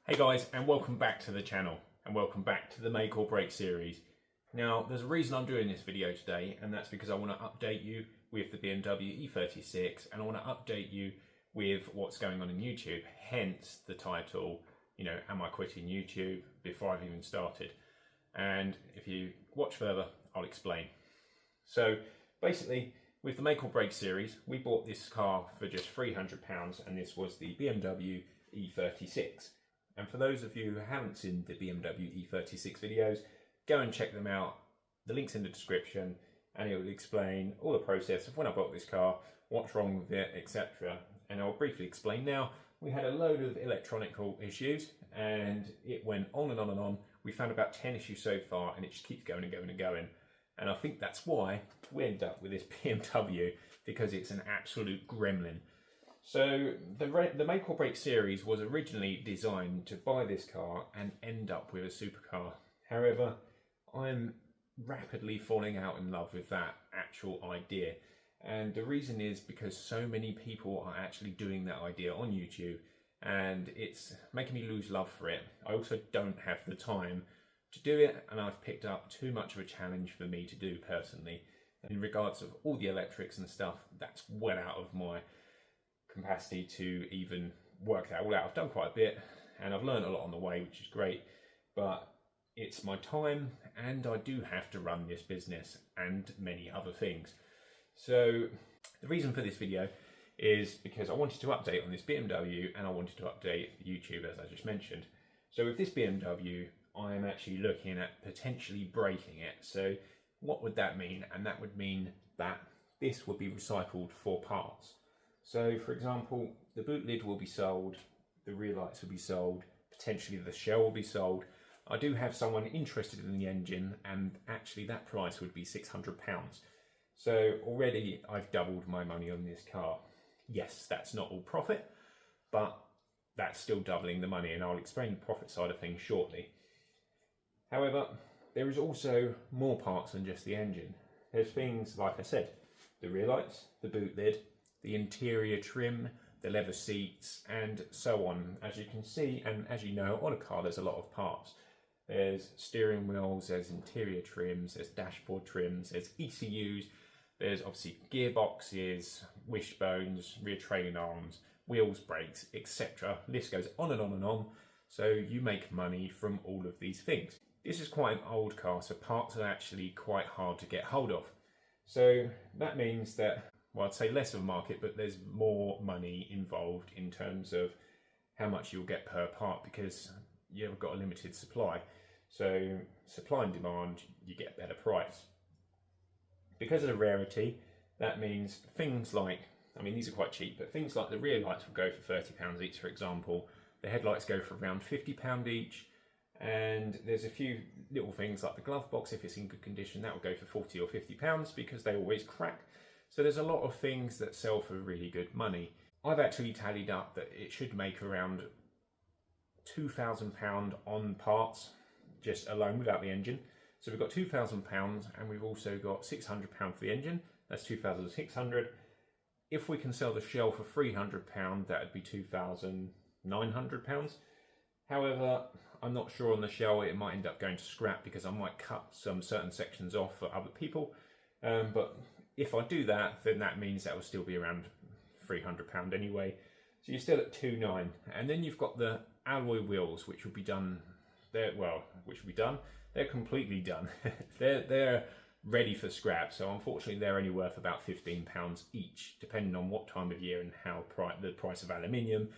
Hey guys, and welcome back to the channel, and welcome back to the Make or Break series. Now, there's a reason I'm doing this video today, and that's because I want to update you with the BMW E36, and I want to update you with what's going on in YouTube, hence the title, am I quitting YouTube, before I've even started. And if you watch further, I'll explain. So basically, with the Make or Break series, we bought this car for just £300, and this was the BMW E36. And for those of you who haven't seen the BMW E36 videos, go and check them out. The link's in the description, and it will explain all the process of when I bought this car, what's wrong with it, etc. And I'll briefly explain now. We had a load of electronical issues, and it went on and on and on. We found about 10 issues so far, and it just keeps going and going and going. And I think that's why we ended up with this BMW, because it's an absolute gremlin. So the Make or Break series was originally designed to buy this car and end up with a supercar. However, I'm rapidly falling out in love with that actual idea. And the reason is because so many people are actually doing that idea on YouTube, and it's making me lose love for it. I also don't have the time to do it, and I've picked up too much of a challenge for me to do personally. In regards of all the electrics and stuff, that's well out of my capacity to even work that all out. I've done quite a bit and I've learned a lot on the way, which is great, but it's my time and I do have to run this business and many other things. So the reason for this video is because I wanted to update on this BMW and I wanted to update YouTube, as I just mentioned. So with this BMW, I'm actually looking at potentially breaking it. So what would that mean? And that would mean that this would be recycled for parts. So for example, the boot lid will be sold, the rear lights will be sold, potentially the shell will be sold. I do have someone interested in the engine, and actually that price would be £600. So already I've doubled my money on this car. Yes, that's not all profit, but that's still doubling the money, and I'll explain the profit side of things shortly. However, there is also more parts than just the engine. There's things, like I said, the rear lights, the boot lid, the interior trim, the leather seats, and so on. As you can see, and as you know, on a car there's a lot of parts. There's steering wheels, there's interior trims, there's dashboard trims, there's ECUs, there's obviously gearboxes, wishbones, rear trailing arms, wheels, brakes, etc. List goes on and on and on. So you make money from all of these things. This is quite an old car, so parts are actually quite hard to get hold of. So that means that, well, I'd say less of a market, but there's more money involved in terms of how much you'll get per part, because you've got a limited supply. So supply and demand, you get a better price. Because of the rarity, that means things like, these are quite cheap, but things like the rear lights will go for £30 each, for example. The headlights go for around £50 each. And there's a few little things like the glove box, if it's in good condition, that will go for £40 or £50 because they always crack. So there's a lot of things that sell for really good money. I've actually tallied up that it should make around £2,000 on parts, just alone without the engine. So we've got £2,000 and we've also got £600 for the engine. That's £2,600. If we can sell the shell for £300, that would be £2,900. However, I'm not sure on the shell, it might end up going to scrap because I might cut some certain sections off for other people. But if I do that, then that means that will still be around £300 anyway. So you're still at £2,900. And then you've got the alloy wheels, which will be done. They're completely done. they're ready for scrap. So unfortunately, they're only worth about £15 each, depending on what time of year and how the price of aluminium.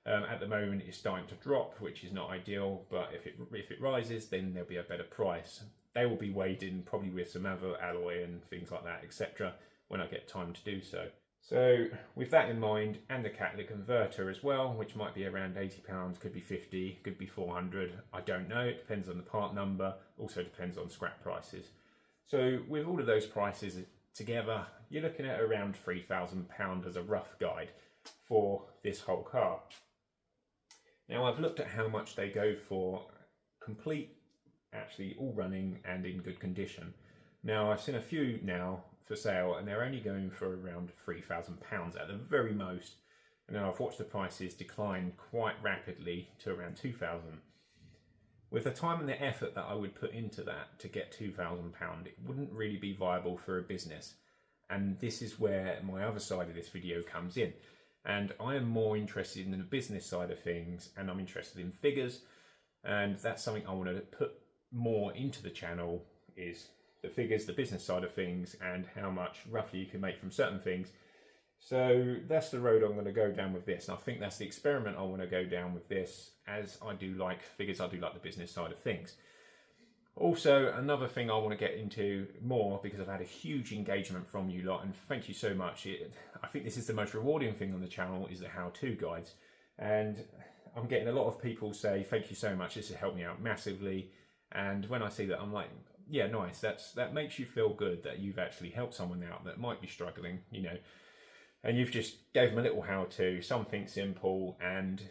At the moment, it's starting to drop, which is not ideal. But if it rises, then there'll be a better price. They will be weighed in probably with some other alloy and things like that, etc. when I get time to do so. So with that in mind, and the catalytic converter as well, which might be around £80, could be 50, could be 400. I don't know. It depends on the part number. Also depends on scrap prices. So with all of those prices together, you're looking at around £3,000 as a rough guide for this whole car. Now I've looked at how much they go for complete, actually all running and in good condition. Now I've seen a few now for sale and they're only going for around £3,000 at the very most. and now I've watched the prices decline quite rapidly to around 2,000. With the time and the effort that I would put into that to get £2,000, it wouldn't really be viable for a business. And this is where my other side of this video comes in. And I am more interested in the business side of things, and I'm interested in figures. And that's something I want to put more into the channel, is the figures, the business side of things, and how much roughly you can make from certain things. So that's the road I'm going to go down with this. And I think that's the experiment I want to go down with this, as I do like figures, I do like the business side of things. Also, another thing I want to get into more, because I've had a huge engagement from you lot, and thank you so much. I think this is the most rewarding thing on the channel, is the how-to guides. And I'm getting a lot of people say, thank you so much, this has helped me out massively. And when I see that, I'm like, yeah, nice. That makes you feel good that you've actually helped someone out that might be struggling, you know. And you've just gave them a little how-to, something simple, and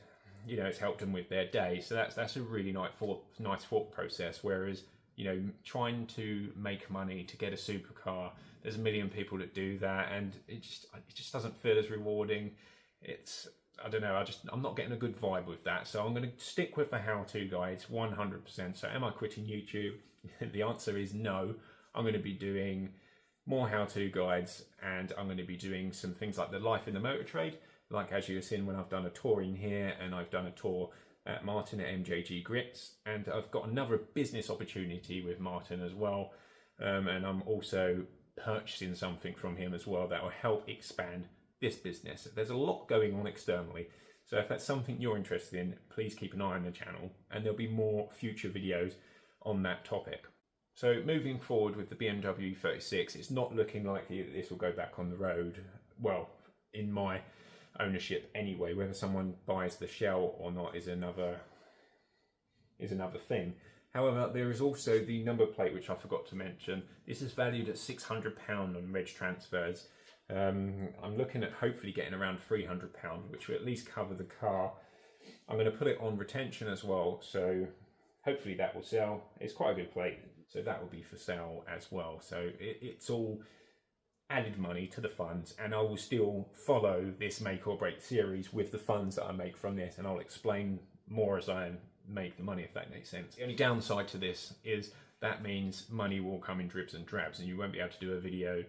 you know, it's helped them with their day. So that's a really nice thought process. Whereas, you know, trying to make money to get a supercar, there's a million people that do that, and it just doesn't feel as rewarding. I don't know, I'm not getting a good vibe with that. So I'm going to stick with the how-to guides 100%. So am I quitting YouTube? The answer is no. I'm going to be doing more how-to guides, and I'm going to be doing some things like the life in the motor trade, like as you've seen when I've done a tour in here, and I've done a tour at Martin at MJG Grits, and I've got another business opportunity with Martin as well, and I'm also purchasing something from him as well that will help expand this business. There's a lot going on externally, so if that's something you're interested in, please keep an eye on the channel, and there'll be more future videos on that topic. So moving forward with the BMW 36, it's not looking likely that this will go back on the road, well, in my ownership anyway. Whether someone buys the shell or not is another thing. However, there is also the number plate, which I forgot to mention. This is valued at £600 on reg transfers. I'm looking at hopefully getting around £300, which will at least cover the car. I'm going to put it on retention as well, so hopefully that will sell. It's quite a good plate, so that will be for sale as well. So it's all added money to the funds, and I will still follow this make or break series with the funds that I make from this, and I'll explain more as I make the money, if that makes sense. The only downside to this is that means money will come in dribs and drabs, and you won't be able to do a video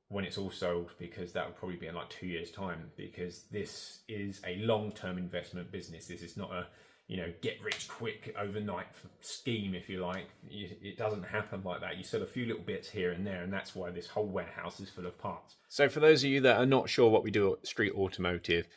when it's all sold, because that will probably be in like 2 years' time, because this is a long-term investment business. This is not a, you know, get rich quick overnight scheme, if you like. It doesn't happen like that. You sell a few little bits here and there, and that's why this whole warehouse is full of parts. So for those of you that are not sure what we do at Street Automotive,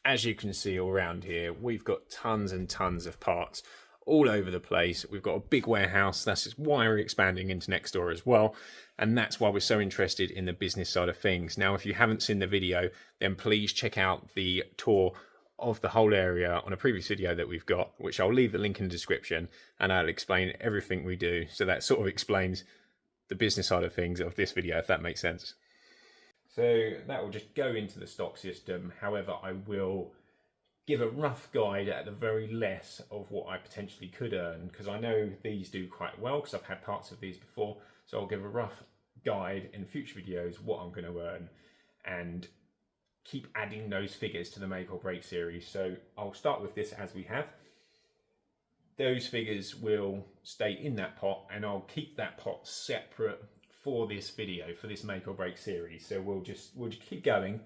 as you can see all around here, we've got tons and tons of parts all over the place. We've got a big warehouse. That's why we're expanding into next door as well, and that's why we're so interested in the business side of things. Now, if you haven't seen the video, then please check out the tour of the whole area on a previous video that we've got, which I'll leave the link in the description, and I'll explain everything we do. So that sort of explains the business side of things of this video, if that makes sense. So that will just go into the stock system. However, I will give a rough guide at the very less of what I potentially could earn, because I know these do quite well, because I've had parts of these before. So I'll give a rough guide in future videos what I'm going to earn, and keep adding those figures to the make or break series. So I'll start with this as we have. Those figures will stay in that pot, and I'll keep that pot separate for this video, for this make or break series. So we'll just keep going.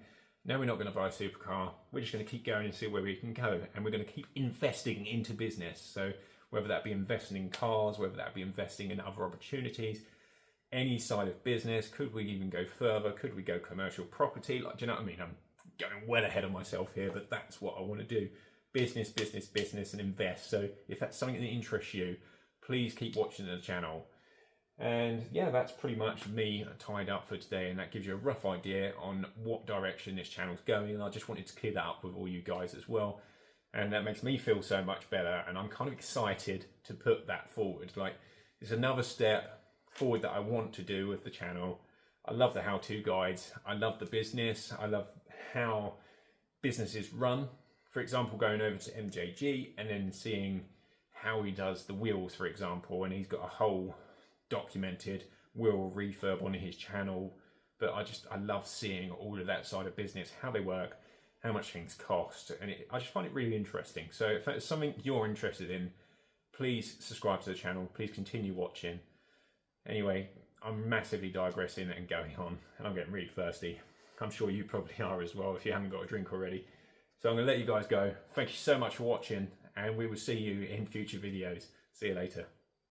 No, we're not going to buy a supercar. We're just going to keep going and see where we can go, and we're going to keep investing into business. So whether that be investing in cars, whether that be investing in other opportunities, any side of business. Could we even go further? Could we go commercial property? Like, do you know what I mean? I'm going well ahead of myself here, but that's what I want to do. Business, business, business, and invest. So if that's something that interests you, please keep watching the channel. And yeah, that's pretty much me tied up for today, and that gives you a rough idea on what direction this channel's going. And I just wanted to clear that up with all you guys as well, and that makes me feel so much better, and I'm kind of excited to put that forward. Like, it's another step forward that I want to do with the channel. I love the how-to guides, I love the business, I love how businesses run. For example, going over to MJG and then seeing how he does the wheels, for example, and he's got a whole documented wheel refurb on his channel. But I love seeing all of that side of business, how they work, how much things cost, and I just find it really interesting. So if it's something you're interested in, please subscribe to the channel, please continue watching. Anyway, I'm massively digressing and going on, and I'm getting really thirsty. I'm sure you probably are as well if you haven't got a drink already. So I'm going to let you guys go. Thank you so much for watching, and we will see you in future videos. See you later.